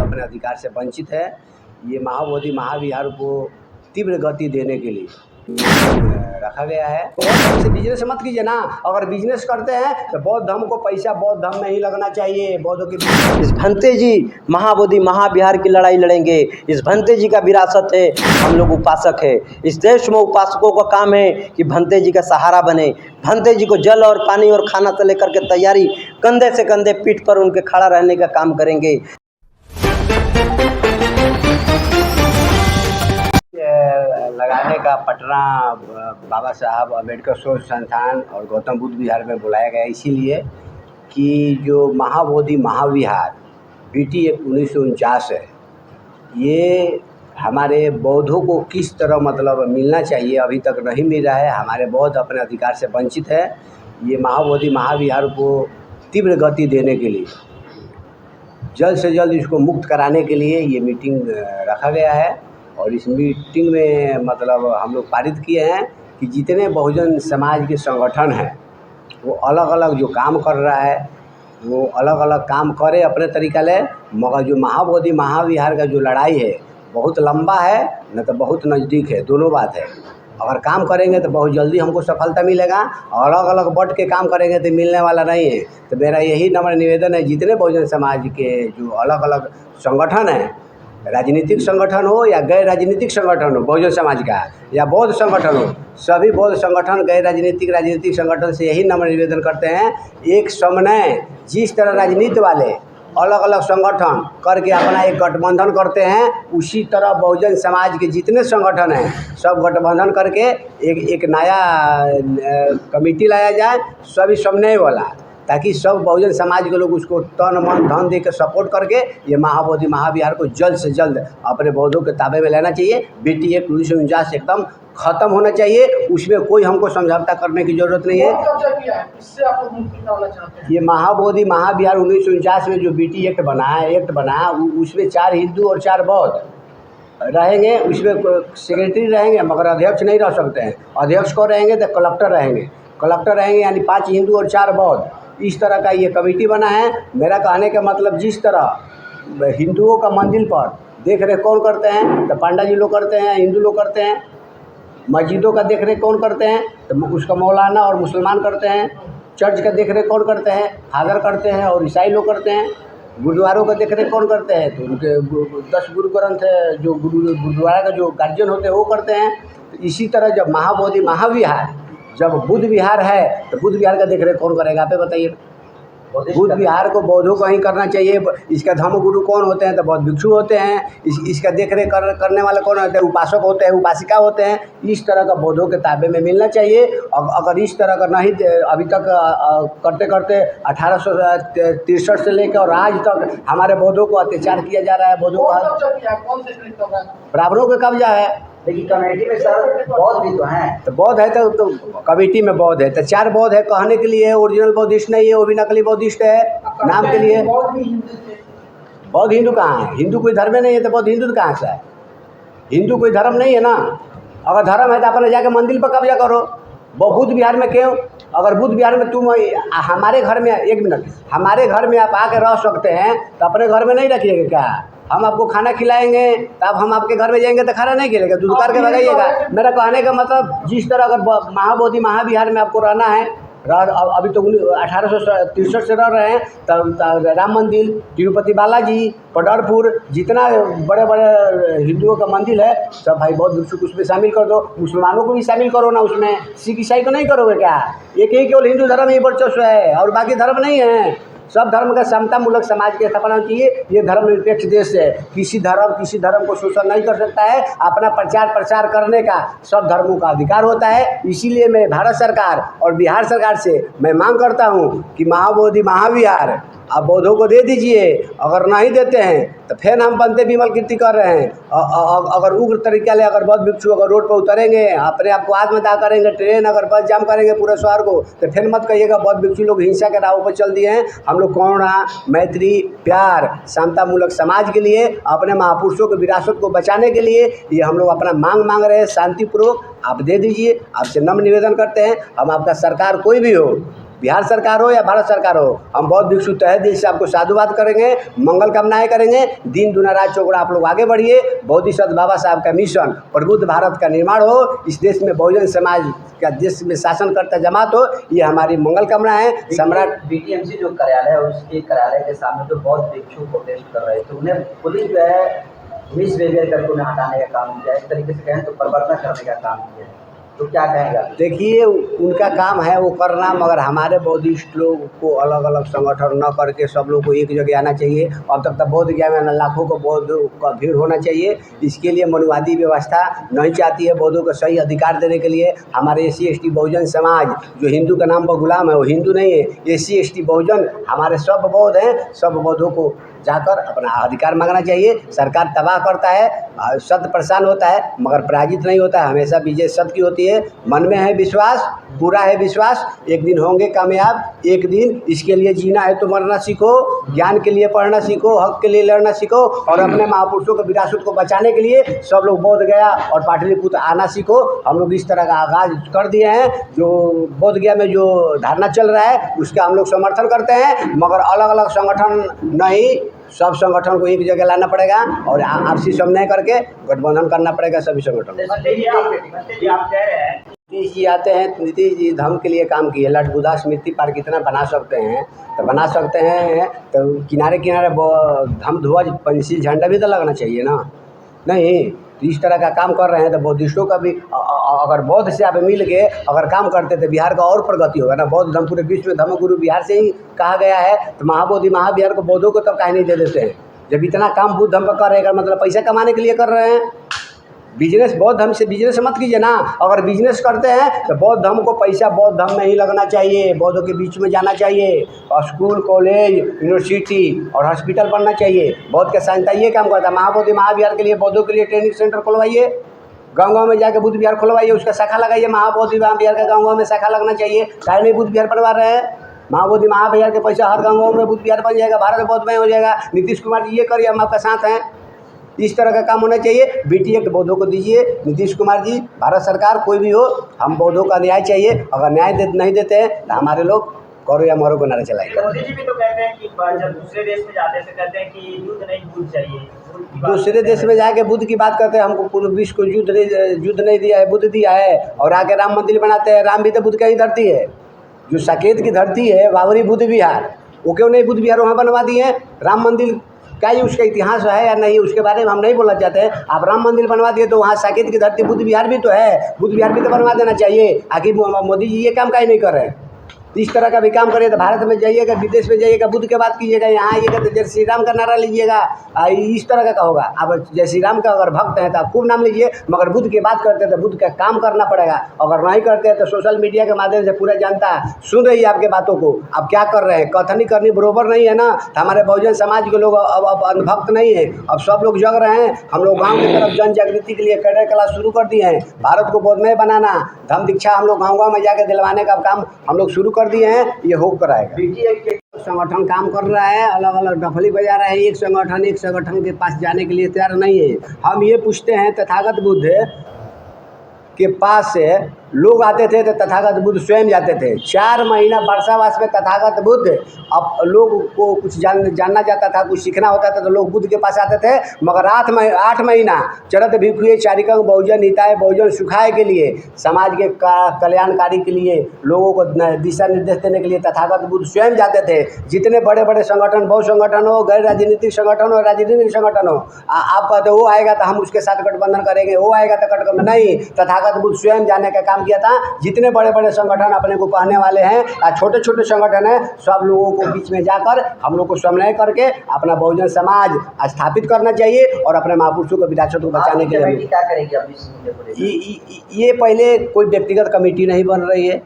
अपने अधिकार से वंचित है। ये महाबोधि महाविहार को तीव्र गति देने के लिए रखा गया है। बौद्ध से बिजनेस मत कीजिए ना। अगर बिजनेस करते हैं तो बौद्ध धर्म को पैसा बौद्ध धर्म में ही लगना चाहिए। बौद्धों के इस भंते जी महाबोधि महाविहार की लड़ाई लड़ेंगे। इस भंते जी का विरासत है, हम लोग उपासक है। इस देश में उपासकों का काम है कि भंते जी का सहारा बने। भंते जी को जल और पानी और खाना से लेकर के तैयारी कंधे से कंधे पीठ पर उनके खड़ा रहने का काम करेंगे। लगाने का पटना बाबा साहब अम्बेडकर शोध संस्थान और गौतम बुद्ध विहार में बुलाया गया, इसीलिए कि जो महाबोधि महाविहार BT Act 1949 है, ये हमारे बौद्धों को किस तरह मतलब मिलना चाहिए, अभी तक नहीं मिल रहा है। हमारे बौद्ध अपने अधिकार से वंचित है। ये महाबोधि महाविहार को तीव्र गति देने के लिए, जल्द से जल्द इसको मुक्त कराने के लिए ये मीटिंग रखा गया है। और इस मीटिंग में मतलब हम लोग पारित किए हैं कि जितने बहुजन समाज के संगठन हैं वो अलग अलग जो काम कर रहा है वो अलग अलग काम करे अपने तरीक़ा ले, मगर जो महाबोधि महाविहार का जो लड़ाई है बहुत लंबा है, न तो बहुत नज़दीक है, दोनों बात है। अगर काम करेंगे तो बहुत जल्दी हमको सफलता मिलेगा, और अलग अलग बट के काम करेंगे तो मिलने वाला नहीं है। तो मेरा यही नम्र निवेदन है, जितने बहुजन समाज के जो अलग अलग संगठन हैं, राजनीतिक संगठन हो या गैर राजनीतिक संगठन हो, बहुजन समाज का या बौद्ध संगठन हो, सभी बौद्ध संगठन गैर राजनीतिक संगठन से यही नम्र निवेदन करते हैं, एक समन्वय जिस तरह राजनीति वाले अलग अलग संगठन करके अपना एक गठबंधन करते हैं, उसी तरह बहुजन समाज के जितने संगठन हैं सब गठबंधन करके एक नया कमेटी लाया जाए, सभी समन्वय वाला, ताकि सब बहुजन समाज के लोग उसको तन मन धन दे के सपोर्ट करके ये महाबोधि महाविहार को जल्द से जल्द अपने बौद्धों के ताबे में लेना चाहिए। BT Act 1949 एकदम ख़त्म होना चाहिए, उसमें कोई हमको समझौता करने की ज़रूरत नहीं है। ये महाबोधि महाविहार 1949 में जो BT Act बना उसमें 4 हिंदू और 4 बौद्ध रहेंगे। उसमें सेक्रेटरी रहेंगे मगर अध्यक्ष नहीं रह सकते हैं। अध्यक्ष को रहेंगे तो कलेक्टर रहेंगे यानी 5 हिंदू और 4 बौद्ध, इस तरह का ये कमेटी बना है। मेरा कहने का मतलब, जिस तरह हिंदुओं का मंदिर पर देख रेख कौन करते हैं तो पंडा जी लोग करते हैं, हिंदू लोग करते हैं। मस्जिदों का देख रेख कौन करते हैं तो उसका मौलाना और मुसलमान करते हैं। चर्च का देख रेख कौन करते हैं, फादर करते हैं और ईसाई लोग करते हैं। गुरुद्वारों का देख रेख कौन करते हैं तो उनके 10 गुरु ग्रंथ है, जो गुरुद्वारा का जो गार्जियन होते हैं वो करते हैं। तो इसी तरह जब महाबोधि महाविहार जब बुद्ध विहार है तो बुद्ध विहार का देख रेख कौन करेगा, आप बताइए। बुद्ध विहार को बौद्धों को ही करना चाहिए। इसका धर्म गुरु कौन होते हैं तो बौद्ध भिक्षु होते हैं। इसका देख रेख करने वाले कौन होते हैं, उपासक होते हैं, उपासिका होते हैं। इस तरह का बौद्धों के ताबे में मिलना चाहिए। अगर इस तरह का नहीं अभी तक करते करते 1863 से लेकर और आज तक हमारे बौद्धों को अत्याचार किया जा रहा है। बौद्धों को ब्राह्मणों का कब्जा है, लेकिन कमेटी में सर बौद्ध भी तो हैं। तो बौद्ध है तो कमेटी में बौद्ध है तो 4 बौद्ध है, कहने के लिए ओरिजिनल बौद्धिस्ट नहीं है, वो भी नकली बौद्धिस्ट है नाम के लिए। बौद्ध हिंदू कहाँ है? हिंदू कोई धर्म नहीं है तो बौद्ध हिंदू कहाँ से है? हिंदू कोई धर्म नहीं है ना। अगर धर्म है तो अपने जाके मंदिर पर कब्जा करो। बुद्ध विहार में क्यों? अगर बुद्ध विहार में तुम हमारे घर में, एक मिनट, हमारे घर में आप आके रह सकते हैं तो अपने घर में नहीं रखिएगा क्या? हम आपको खाना खिलाएंगे तब हम आपके घर में जाएंगे तो खाना नहीं खिलाएगा, दूध करके भगाइएगा। मेरा कहने का मतलब, जिस तरह अगर महाबोधि महाविहार में आपको रहना है, अभी तो 1863 से रह रहे हैं, तब राम मंदिर, तिरुपति बालाजी, पंढरपुर, जितना बड़े बड़े हिंदुओं का मंदिर है सब भाई बौद्ध भिक्षु को उसमें शामिल कर दो। मुसलमानों को भी शामिल करो ना उसमें। सिख ईसाई को नहीं करोगे क्या? एक ही केवल हिंदू धर्म ही वर्चस्व है और बाकी धर्म नहीं है। सब धर्म का समतामूलक समाज की स्थापना चाहिए। ये धर्मनिरपेक्ष देश है, किसी धर्म को शोषण नहीं कर सकता है। अपना प्रचार प्रसार करने का सब धर्मों का अधिकार होता है। इसीलिए मैं भारत सरकार और बिहार सरकार से मैं मांग करता हूँ कि महाबोधि महाविहार आप बौद्धों को दे दीजिए। अगर नहीं देते हैं तो फिर हम बनते विमल कीर्ति कर रहे हैं। अगर उग्र तरीके से अगर बौद्ध भिक्षु अगर रोड पर उतरेंगे, अपने आप को आत्मदाह करेंगे, ट्रेन अगर बस जाम करेंगे पूरे शहर को, तो फिर मत कहिएगा बौद्ध भिक्षु लोग हिंसा के राहों पर चल दिए हैं। हम लोग करुणा, मैत्री, प्यार, समतामूलक समाज के लिए, अपने महापुरुषों के विरासत को बचाने के लिए ये हम लोग अपना मांग रहे हैं शांतिपूर्वक। आप दे दीजिए, आपसे नम्र निवेदन करते हैं। हम आपका सरकार कोई भी हो, बिहार सरकार हो या भारत सरकार हो, हम बौद्ध भिक्षु तहे दिल से आपको साधुवाद करेंगे, मंगल कामनाएं करेंगे। दिन दुना रात चौगुना आप लोग आगे बढ़िए। बोधिसत्व बाबा साहब का मिशन प्रबुद्ध भारत का निर्माण हो, इस देश में बहुजन समाज का देश में शासन करता जमात हो, ये हमारी मंगल कामना है। सम्राट बीटीएमसी जो कार्यालय है उसके कार्यालय के सामने जो बौद्ध भिक्षु प्रोटेस्ट कर रहे थे, उन्हें पुलिस जो है मिसबिहेवियर करके उन्हें हटाने का काम किया, एक तरीके से कहें तो परिवर्तन करने का काम किया, तो क्या कहेंगे आप? देखिए, उनका काम है वो करना, मगर हमारे बौद्धिस्ट लोग को अलग अलग संगठन न करके सब लोग को एक जगह आना चाहिए। अब तक तो बौद्ध गया में लाखों को बौद्ध का भीड़ होना चाहिए। इसके लिए मनुवादी व्यवस्था नहीं चाहती है बौद्धों को सही अधिकार देने के लिए। हमारे SC ST बहुजन समाज जो हिंदू का नाम पर गुलाम है, वो हिंदू नहीं है। SC ST बहुजन हमारे सब बौद्ध हैं, सब बौद्धों को जाकर अपना अधिकार मांगना चाहिए। सरकार तबाह करता है, सत्य परेशान होता है, मगर पराजित नहीं होता है। हमेशा विजय सत्य की होती है। मन में है विश्वास, पूरा है विश्वास, एक दिन होंगे कामयाब, एक दिन। इसके लिए जीना है तो मरना सीखो, ज्ञान के लिए पढ़ना सीखो, हक के लिए लड़ना सीखो, और अपने महापुरुषों के विरासत को बचाने के लिए सब लोग बोध गया और पाटलिपुत्र आना सीखो। हम लोग इस तरह का आगाज़ कर दिए हैं। जो बोध गया में जो धारणा चल रहा है उसका हम लोग समर्थन करते हैं, मगर अलग अलग संगठन नहीं, सब संगठन को एक जगह लाना पड़ेगा और आपसी समन्वय करके गठबंधन करना पड़ेगा सभी संगठन। नीतीश जी आते हैं, नीतीश जी धर्म के लिए काम किए। लठ बुधा स्मृति पार्क कितना बना सकते हैं तो बना सकते हैं, तो किनारे किनारे धम ध्वज पंछी झंडा भी तो लगना चाहिए ना। नहीं, तो इस तरह का काम कर रहे हैं तो बौद्धिस्टों का भी अगर बौद्ध से आप मिल के अगर काम करते तो बिहार का और प्रगति होगा ना। बौद्ध धर्म पूरे विश्व में धर्मगुरु बिहार से ही कहा गया है, तो महाबोधि महाविहार को बौद्धों को तब काहे नहीं दे देते हैं? जब इतना काम बुद्ध धर्म का कर रहे हैं, मतलब पैसा कमाने के लिए कर रहे हैं। बिजनेस बौद्ध धर्म से बिजनेस मत कीजिए ना। अगर बिजनेस करते हैं तो बौद्ध धर्म को पैसा बौद्ध धर्म में ही लगना चाहिए, बौद्धों के बीच में जाना चाहिए, और स्कूल कॉलेज यूनिवर्सिटी और हॉस्पिटल बनना चाहिए। बौद्ध का संस्था ये काम करता है। महाबोधि महाविहार के लिए बौद्धों के लिए ट्रेनिंग सेंटर खुलवाइए, गाँव में जाकर बुद्ध विहार खुलवाइए, उसका शाखा लगाइए। महाबोधि महाविहार का गाँव में शाखा लगना चाहिए। काहे नहीं बुद्ध विहार बनवा रहे हैं? महाबोधि महाविहार के पैसा हर गाँव में बुद्ध विहार बन जाएगा, भारत बौद्ध में हो जाएगा। नीतीश कुमार जी ये करिए, हम आपका साथ हैं। इस तरह का काम होना चाहिए। BT एक्ट बौद्धों को दीजिए, नीतीश कुमार जी, भारत सरकार कोई भी हो, हम बौद्धों का न्याय चाहिए। अगर न्याय नहीं देते हैं तो हमारे लोग करो या मरो को नारा चलाएंगे। मोदी जी भी तो कहते हैं कि जब दूसरे देश में जाते हैं तो कहते हैं कि युद्ध नहीं बुद्ध चाहिए। दूसरे देश में जाके बुद्ध की बात करते हैं। हमको पूरे विश्व को युद्ध नहीं दिया है, बुद्ध दिया है। और आके राम मंदिर बनाते हैं। राम भी तो बुद्ध का ही धरती है। जो साकेत की धरती है बाबरी बुद्ध विहार, वो क्यों नहीं बुद्ध विहार वहाँ बनवा दिए हैं? राम मंदिर क्या ही उसका इतिहास है या नहीं, उसके बारे में हम नहीं बोलना चाहते हैं। आप राम मंदिर बनवा दिए तो वहाँ साकेत की धरती बुद्ध विहार भी तो है, बुद्ध विहार भी तो बनवा देना चाहिए। आखिर मोदी जी ये काम काहे नहीं कर रहे हैं? इस तरह का भी काम करिए तो भारत में जाइएगा, विदेश में जाइएगा, बुद्ध के बात कीजिएगा, यहाँ आइएगा तो जय श्री राम का नारा लीजिएगा। इस तरह का होगा। आप जय श्री राम का अगर भक्त हैं तो आप खूब नाम लीजिए, मगर बुद्ध की बात करते हैं तो बुद्ध का काम करना पड़ेगा। अगर नहीं करते हैं तो सोशल मीडिया के माध्यम से पूरा जनता सुन रही है आपके बातों को, आप क्या कर रहे हैं। कथनी करनी बरोबर नहीं है ना। तो हमारे बहुजन समाज के लोग अब अंधभक्त नहीं है, अब सब लोग जग रहे हैं। हम लोग गाँव की तरफ जन जागृति के लिए कैडर क्लास शुरू कर दिए हैं। भारत को बोधमय बनाना, धम्म दीक्षा हम लोग गाँव में जाकर दिलवाने का काम हम लोग शुरू दिए हैं। ये हो कराएगा। संगठन काम कर रहा है, अलग अलग डफली बजा रहा है। एक संगठन के पास जाने के लिए तैयार नहीं है। हम ये पूछते हैं, तथागत बुद्ध के पास से लोग आते थे तो तथागत बुद्ध स्वयं जाते थे। 4 महीना वर्षावास में तथागत बुद्ध, अब लोग को कुछ जानना चाहता था, कुछ सीखना होता था तो लोग बुद्ध के पास आते थे। मगर 8 महीना चरत भिक्षुए चारिकंग बहुजन हिताय बहुजन सुखाय के लिए, समाज के कल्याणकारी के लिए, लोगों को दिशा निर्देश देने के लिए तथागत बुद्ध स्वयं जाते थे। जितने बड़े बड़े संगठन, बहु संगठन हो, गैर राजनीतिक संगठन हो, राजनीतिक संगठन हो, आप कहते वो आएगा तो हम उसके साथ गठबंधन करेंगे, वो आएगा तो गठबंधन नहीं। तथागत बुद्ध स्वयं जाने का काम किया था। जितने बड़े बड़े संगठन अपने को कहने वाले हैं, छोटे छोटे संगठन हैं, सब लोगों को बीच में जाकर हम लोग को समन्वय करके अपना बहुजन समाज स्थापित करना चाहिए और अपने महापुरुषों को विरासत को बचाने के लिए क्या करेगी? ये पहले कोई व्यक्तिगत कमेटी नहीं बन रही है,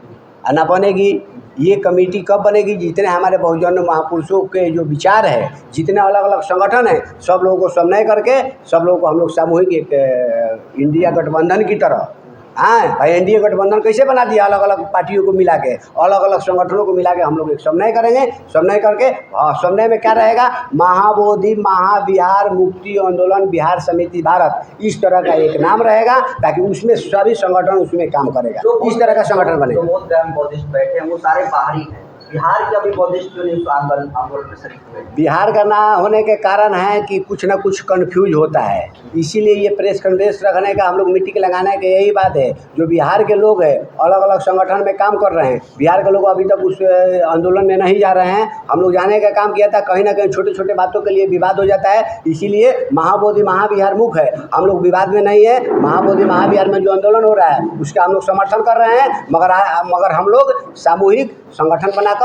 ना बनेगी। ये कमेटी कब बनेगी? जितने हमारे बहुजन महापुरुषों के जो विचार है, जितने अलग अलग संगठन हैं, सब लोगों को समन्वय करके सब लोगों को हम लोग सामूहिक एक इंडिया गठबंधन की तरह, हाँ भाई, एनडीए गठबंधन कैसे बना दिया? अलग अलग पार्टियों को मिला के, अलग अलग संगठनों को मिला के हम लोग एक समन्वय करेंगे। समन्वय करके समन्वय में क्या रहेगा? महाबोधि महाविहार मुक्ति आंदोलन बिहार समिति भारत, इस तरह का एक नाम रहेगा, ताकि उसमें सभी संगठन उसमें काम करेगा। इस तरह का संगठन बनेगा। बौद्धिस्ट बैठे हैं वो सारे बाहरी हैं, बिहार के अभी बौद्धिस्ट क्यों नहीं आंदोलन में शरीक हुए? बिहार का ना होने के कारण है कि कुछ ना कुछ कंफ्यूज होता है, इसीलिए ये प्रेस कॉन्फ्रेंस रखने का हम लोग मीटिंग लगाने का यही बात है। जो बिहार के लोग हैं अलग अलग संगठन में काम कर रहे हैं, बिहार के लोग अभी तक उस आंदोलन में नहीं जा रहे हैं। हम लोग जाने का काम किया था, कहीं ना कहीं छोटे छोटे बातों के लिए विवाद हो जाता है, इसीलिए महाबोधि महाविहार मुख है। हम लोग विवाद में नहीं है। महाबोधि महाविहार में जो आंदोलन हो रहा है उसका हम लोग समर्थन कर रहे हैं, मगर हम लोग सामूहिक संगठन बनाकर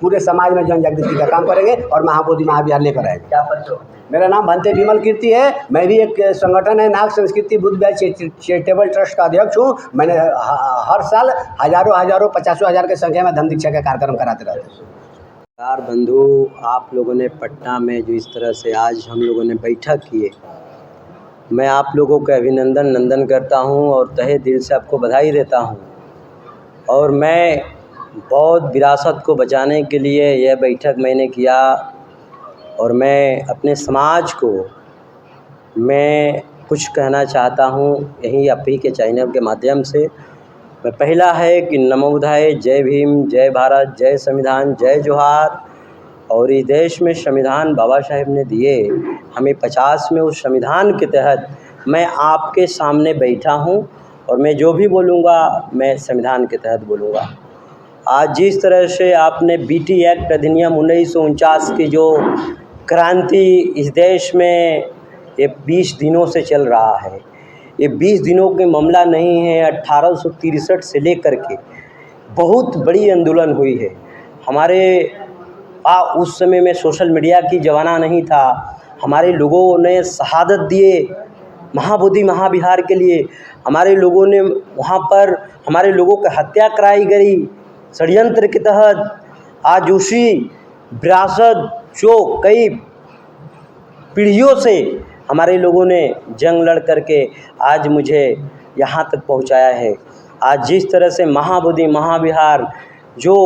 पूरे समाज में जन जागृति का काम करेंगे और महाबोधि महाविहार लेकर आएंगे। क्या परिचय? मेरा नाम भंते विमल कीर्ति है। मैं भी एक संगठन है नाग संस्कृति बुद्ध विहार चैरिटेबल ट्रस्ट का अध्यक्ष हूँ। मैंने हर साल हजारों 50,000 की संख्या में धम्म दीक्षा का कार्यक्रम कराते रहते हैं। नमस्कार बंधु, आप लोगों ने पटना में जो इस तरह से आज हम लोगों ने बैठक किए, मैं आप लोगों का अभिनंदन करता हूं और तहे दिल से आपको बधाई देता हूं। और मैं बौद्ध विरासत को बचाने के लिए यह बैठक मैंने किया और मैं अपने समाज को मैं कुछ कहना चाहता हूं यही आप ही के चैनल के माध्यम से। मैं पहला है कि नमो बुद्धाय, जय भीम, जय भारत, जय संविधान, जय जोहार। और इस देश में संविधान बाबा साहेब ने दिए हमें 50 में, उस संविधान के तहत मैं आपके सामने बैठा हूं और मैं जो भी बोलूँगा मैं संविधान के तहत बोलूँगा। आज जिस तरह से आपने बीटी एक्ट अधिनियम 1949 की जो क्रांति इस देश में ये 20 दिनों से चल रहा है, ये 20 दिनों के मामला नहीं है। 1863 से लेकर के बहुत बड़ी आंदोलन हुई है हमारे। उस समय में सोशल मीडिया की ज़माना नहीं था। हमारे लोगों ने शहादत दिए महाबोधि महाविहार के लिए। हमारे लोगों ने वहाँ पर हमारे लोगों की हत्या कराई गई षड्यंत्र के तहत। आज उसी विरासत जो कई पीढ़ियों से हमारे लोगों ने जंग लड़ करके आज मुझे यहाँ तक पहुँचाया है। आज जिस तरह से महाबोधि महाविहार जो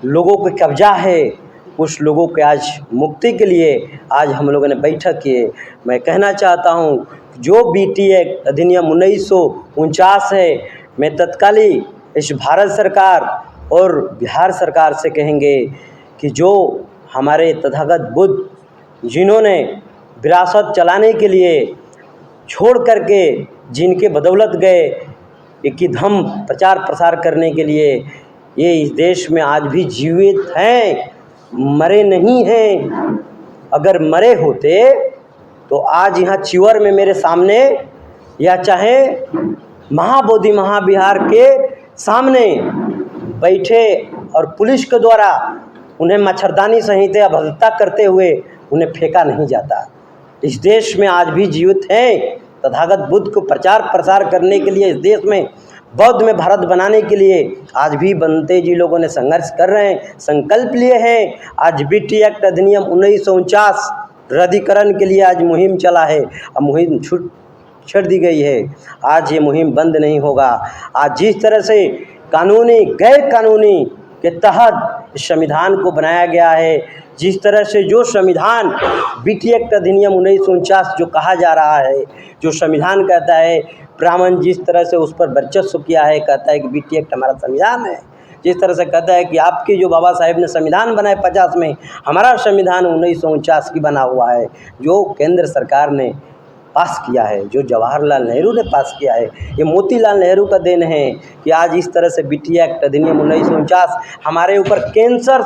लोगों पे कब्जा है, उस लोगों के आज मुक्ति के लिए आज हम लोगों ने बैठक की है। मैं कहना चाहता हूँ जो बीटी एक्ट अधिनियम 1949 है, मैं तत्कालीन इस भारत सरकार और बिहार सरकार से कहेंगे कि जो हमारे तथागत बुद्ध जिन्होंने विरासत चलाने के लिए छोड़ करके जिनके बदौलत गए एक धम्म प्रचार प्रसार करने के लिए, ये इस देश में आज भी जीवित हैं, मरे नहीं हैं। अगर मरे होते तो आज यहाँ चिवर में मेरे सामने या चाहे महाबोधि महाविहार के सामने बैठे और पुलिस के द्वारा उन्हें मच्छरदानी संहिता अभद्रता करते हुए उन्हें फेंका नहीं जाता। इस देश में आज भी जीवित हैं। तथागत बुद्ध को प्रचार प्रसार करने के लिए इस देश में बौद्ध में भारत बनाने के लिए आज भी बनते जी लोगों ने संघर्ष कर रहे हैं, संकल्प लिए हैं। आज बीटी एक्ट अधिनियम 1949 रद्दीकरण के लिए आज मुहिम चला है। अब मुहिम छोड़ दी गई है। आज ये मुहिम बंद नहीं होगा। आज जिस तरह से कानूनी गैर कानूनी के तहत इस संविधान को बनाया गया है, जिस तरह से जो संविधान बीटी एक्ट अधिनियम 1949 जो कहा जा रहा है, जो संविधान कहता है, ब्राह्मण जिस तरह से उस पर वर्चस्व किया है, कहता है कि बीटी एक्ट हमारा संविधान है। जिस तरह से कहता है कि आपके जो बाबा साहेब ने संविधान बनाए 50 में, हमारा संविधान 1949 की बना हुआ है, जो केंद्र सरकार ने पास किया है, जो जवाहरलाल नेहरू ने पास किया है। ये मोतीलाल नेहरू का देन है कि आज इस तरह से बीटी एक्ट अधिनियम 1949 हमारे ऊपर कैंसर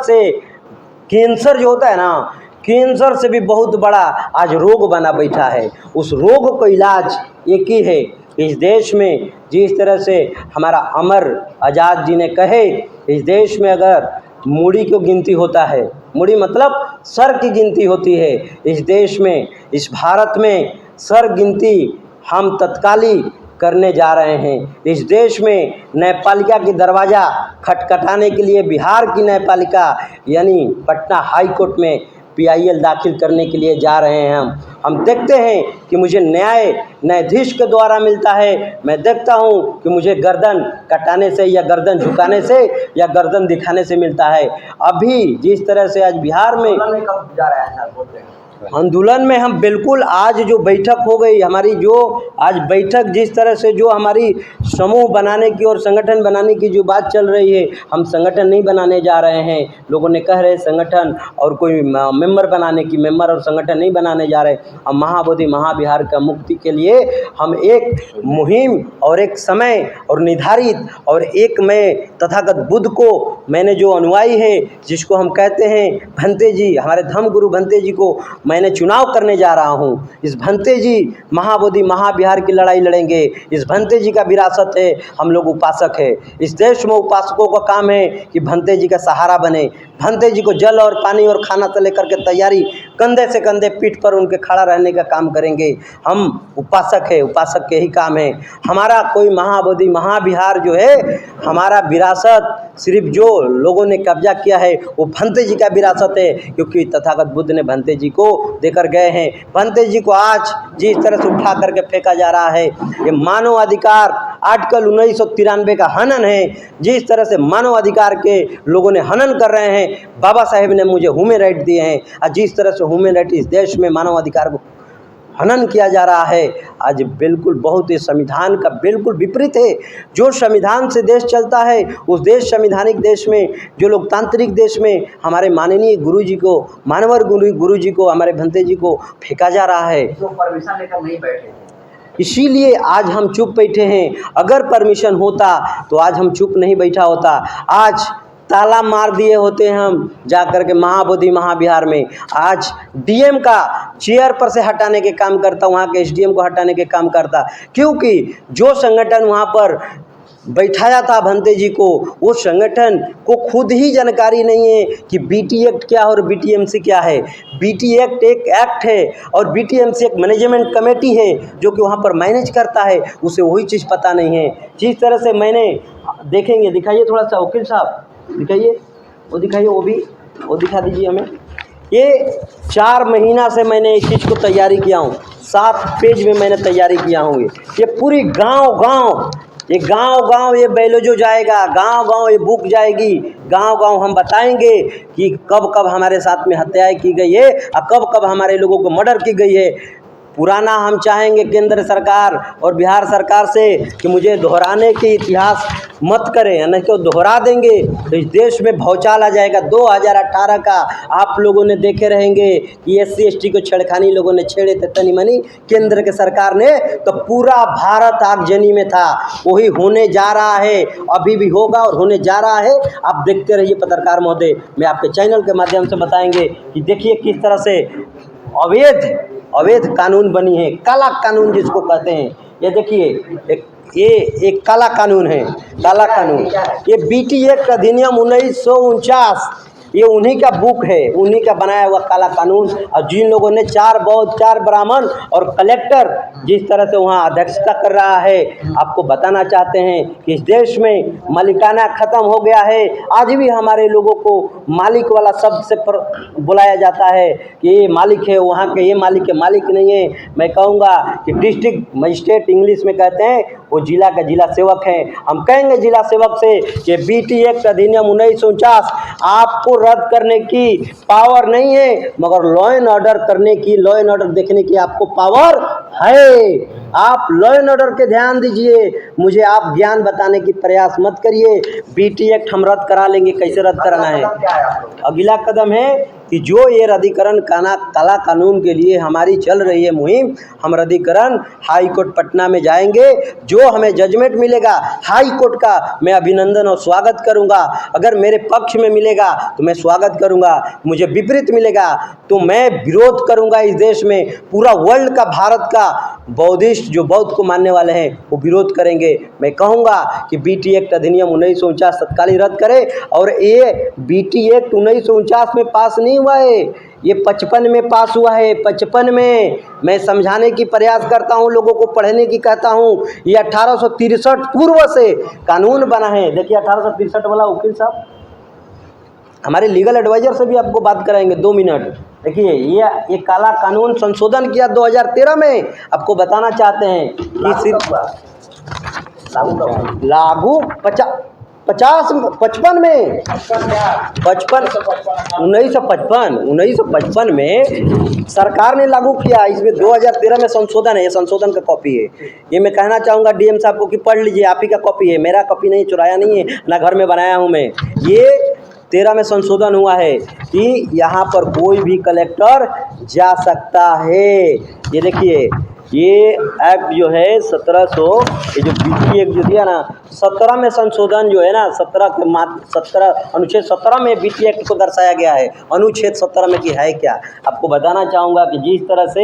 जो होता है ना, कैंसर से भी बहुत बड़ा आज रोग बना बैठा है। उस रोग को इलाज एक ही है। इस देश में जिस तरह से हमारा अमर आज़ाद जी ने कहे, इस देश में अगर मूड़ी को गिनती होता है, मूड़ी मतलब सर की गिनती होती है, इस देश में इस भारत में सर गिनती हम तत्कालीन करने जा रहे हैं। इस देश में न्यायपालिका की दरवाज़ा खटखटाने के लिए बिहार की न्यायपालिका यानी पटना हाई कोर्ट में PIL दाखिल करने के लिए जा रहे हैं। हम देखते हैं कि मुझे न्यायाधीश के द्वारा मिलता है। मैं देखता हूं कि मुझे गर्दन कटाने से या गर्दन झुकाने से या गर्दन दिखाने से मिलता है। अभी जिस तरह से आज बिहार में कब जा रहा है सर? बोल रहे हैं आंदोलन में हम बिल्कुल आज जो बैठक हो गई हमारी, जो आज बैठक जिस तरह से जो हमारी समूह बनाने की और संगठन बनाने की जो बात चल रही है, हम संगठन नहीं बनाने जा रहे हैं। लोगों ने कह रहे संगठन और कोई मेंबर बनाने की, मेंबर और संगठन नहीं बनाने जा रहे। हम महाबोधि महाविहार का मुक्ति के लिए हम एक मुहिम और एक समय और निर्धारित और एक मैं तथागत बुद्ध को मैंने जो अनुयायी है, जिसको हम कहते हैं भंते जी, हमारे धम्म गुरु भंते जी को मैंने चुनाव करने जा रहा हूँ। इस भंते जी महाबोधि महाविहार की लड़ाई लड़ेंगे। इस भंते जी का विरासत है, हम लोग उपासक है। इस देश में उपासकों का काम है कि भंते जी का सहारा बने। भंते जी को जल और पानी और खाना से लेकर के तैयारी कंधे से कंधे पीठ पर उनके खड़ा रहने का काम करेंगे। हम उपासक है, उपासक के ही काम है। हमारा कोई महाबोधि महाविहार जो है, हमारा विरासत सिर्फ जो लोगों ने कब्जा किया है वो भंते जी का विरासत है, क्योंकि तथागत बुद्ध ने भंते जी को देकर गए हैं। भंते जी को आज जिस तरह से उठा करके फेंका जा रहा है, ये मानव अधिकार आर्टिकल 1993 का हनन है। जिस तरह से मानव अधिकार के लोगों ने हनन कर रहे हैं, बाबा साहेब ने मुझे ह्यूमन राइट दिए हैं, और जिस तरह से ह्यूमन राइट इस देश में मानव अधिकार को हनन किया जा रहा है, आज बिल्कुल बहुत ही संविधान का बिल्कुल विपरीत है। जो संविधान से देश चलता है, उस देश संविधानिक देश में, जो लोकतांत्रिक देश में हमारे माननीय गुरु जी को, मानवर गुरु जी को, हमारे भंते जी को फेंका जा रहा है। तो परमिशन लेकर नहीं बैठे, इसीलिए आज हम चुप बैठे हैं। अगर परमिशन होता तो आज हम चुप नहीं बैठा होता। आज ताला मार दिए होते हम जा कर के महाबोधि महाविहार में। आज डीएम का चेयर पर से हटाने के काम करता, वहाँ के एसडीएम को हटाने के काम करता, क्योंकि जो संगठन वहाँ पर बैठाया था भंते जी को, वो संगठन को खुद ही जानकारी नहीं है कि बीटी एक्ट क्या और बीटीएमसी क्या है। बीटी एक्ट एक एक्ट है और बीटीएमसी एक मैनेजमेंट कमेटी है जो कि वहाँ पर मैनेज करता है, उसे वही चीज़ पता नहीं है। जिस तरह से मैंने देखेंगे, दिखाइए थोड़ा सा वकील साहब, दिखाइए, वो दिखाइए, वो दिखा दीजिए हमें। ये 4 महीना से मैंने इस चीज़ को तैयारी किया हूँ, 7 पेज में मैंने तैयारी किया हूँ। ये पूरी गांव-गांव, ये गांव-गांव ये बैलोजो जाएगा, गांव-गांव ये बुक जाएगी, गांव-गांव हम बताएंगे कि कब कब हमारे साथ में हत्याएं की गई है और कब कब हमारे लोगों को मर्डर की गई है। पुराना हम चाहेंगे केंद्र सरकार और बिहार सरकार से कि मुझे दोहराने की इतिहास मत करें, नहीं तो दोहरा देंगे तो इस देश में भौचाल आ जाएगा। 2018 का आप लोगों ने देखे रहेंगे कि SC ST को छेड़खानी लोगों ने छेड़े थे तनी मनी, केंद्र के सरकार ने, तो पूरा भारत आगजनी में था। वही होने जा रहा है, अभी भी होगा और होने जा रहा है। आप देखते रहिए पत्रकार महोदय, मैं आपके चैनल के माध्यम से बताएंगे कि देखिए किस तरह से अवैध कानून बनी है, काला कानून जिसको कहते हैं। ये देखिए एक काला कानून है, काला कानून। ये बीटी एक्ट अधिनियम 1949, ये उन्हीं का बुक है, उन्हीं का बनाया हुआ काला कानून। और जिन लोगों ने 4 बौद्ध, 4 ब्राह्मण और कलेक्टर जिस तरह से वहाँ अध्यक्षता कर रहा है, आपको बताना चाहते हैं कि इस देश में मालिकाना ख़त्म हो गया है। आज भी हमारे लोगों को मालिक वाला शब्द से बुलाया जाता है कि ये मालिक है, वहाँ के ये मालिक है, मालिक नहीं है। मैं कहूँगा कि डिस्ट्रिक्ट मजिस्ट्रेट इंग्लिश में कहते हैं, वो जिला का जिला सेवक है। हम कहेंगे जिला सेवक से कि बीटी एक्ट अधिनियम 1949 आपको रद्द करने की पावर नहीं है, मगर लॉ एंड ऑर्डर करने की, लॉ एंड ऑर्डर देखने की आपको पावर है। आप लॉ एंड ऑर्डर के ध्यान दीजिए, मुझे आप ज्ञान बताने की प्रयास मत करिए। बीटी एक्ट हम रद्द करा लेंगे, कैसे रद्द कराना है। अगला कदम है कि जो ये रद्दीकरण काला कानून के लिए हमारी चल रही है मुहिम, हम रद्दीकरण हाई कोर्ट पटना में जाएंगे। जो हमें जजमेंट मिलेगा हाई कोर्ट का, मैं अभिनंदन और स्वागत करूंगा। अगर मेरे पक्ष में मिलेगा तो मैं स्वागत करूंगा, मुझे विपरीत मिलेगा तो मैं विरोध करूंगा। इस देश में पूरा वर्ल्ड का, भारत का बौद्धिस्ट जो बौद्ध को मानने वाले हैं वो विरोध करेंगे। मैं कहूँगा कि बीटी एक्ट अधिनियम 1949 तत्कालीन रद्द करे। और ये बीटी एक्ट 1949 में पास नहीं हुआ है, ये 55 में पास हुआ है। 55 में मैं समझाने की प्रयास करता हूँ, लोगों को पढ़ने की कहता हूँ। ये 1863 पूर्व से कानून बना है। देखिए 1863 वाला वकील साहब, हमारे लीगल एडवाइजर से भी आपको बात कराएंगे 2 मिनट। देखिए ये काला कानून संशोधन किया 2013 में, आपको बताना चाहते हैं कि सिर्फ लागू 55 में 1955 में सरकार ने लागू किया। इसमें 2013 में संशोधन है, ये संशोधन का कॉपी है। ये मैं कहना चाहूँगा डीएम साहब को कि पढ़ लीजिए, आप ही का कॉपी है, मेरा कॉपी नहीं, चुराया नहीं है, ना घर में बनाया हूँ मैं। ये 13 में संशोधन हुआ है कि यहाँ पर कोई भी कलेक्टर जा सकता है। ये देखिए, ये एक्ट जो है 1700, ये जो बीटी एक्ट जो दिया ना, 17 में संशोधन जो है ना, 17 अनुच्छेद 17 में बीटी एक्ट को दर्शाया गया है। अनुच्छेद 17 में कि है क्या, आपको बताना चाहूँगा कि जिस तरह से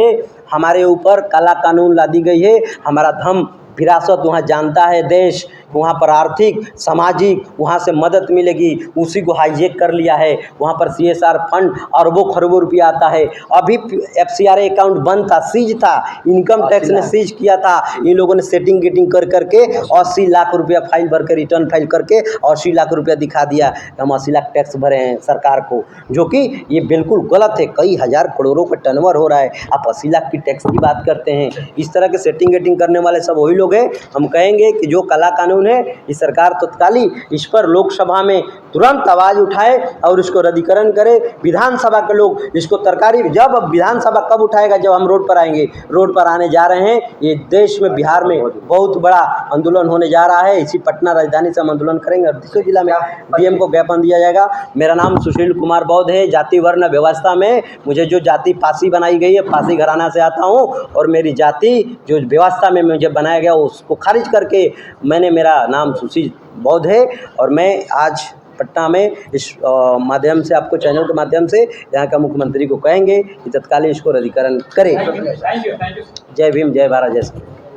हमारे ऊपर काला कानून लादी गई है, हमारा धर्म विरासत वहाँ जानता है देश, वहाँ पर आर्थिक सामाजिक वहाँ से मदद मिलेगी, उसी को हाईजेक कर लिया है। वहाँ पर CSR फंड अरबों खरबों रुपया आता है। अभी FCRA अकाउंट बंद था, सीज था, इनकम टैक्स ने सीज किया था। इन लोगों ने सेटिंग गेटिंग कर करके 80 लाख रुपया फाइल भर के, रिटर्न फाइल करके 80 लाख रुपया दिखा दिया, हम 80 लाख टैक्स भरे हैं सरकार को, जो कि ये बिल्कुल गलत है। कई हज़ार करोड़ों का टर्नओवर हो रहा है, आप 80 लाख की टैक्स की बात करते हैं। इस तरह के सेटिंग गेटिंग करने वाले सब वही लोग हैं। हम कहेंगे कि जो काला कानून है, इस सरकार तत्काली इस पर लोकसभा में तुरंत आवाज़ उठाए और इसको रद्दीकरण करे। विधानसभा के लोग इसको तरकारी, जब विधानसभा कब उठाएगा, जब हम रोड पर आएंगे। रोड पर आने जा रहे हैं, ये देश में बिहार में बहुत बड़ा आंदोलन होने जा रहा है। इसी पटना राजधानी से हम आंदोलन करेंगे और दूसरे जिला में डीएम को ज्ञापन दिया जाएगा। मेरा नाम सुशील कुमार बौद्ध है। जाति वर्ण व्यवस्था में मुझे जो जाति पासी बनाई गई है, पासी घराना से आता हूँ, और मेरी जाति जो व्यवस्था में मुझे बनाया गया उसको खारिज करके मैंने, मेरा नाम सुशील बौद्ध है। और मैं आज पटना में इस माध्यम से, आपको चैनल के माध्यम से यहाँ का मुख्यमंत्री को कहेंगे कि तत्कालीन इसको रद्दीकरण करें। Thank you. जय भीम, जय भारत, जय श्री राम।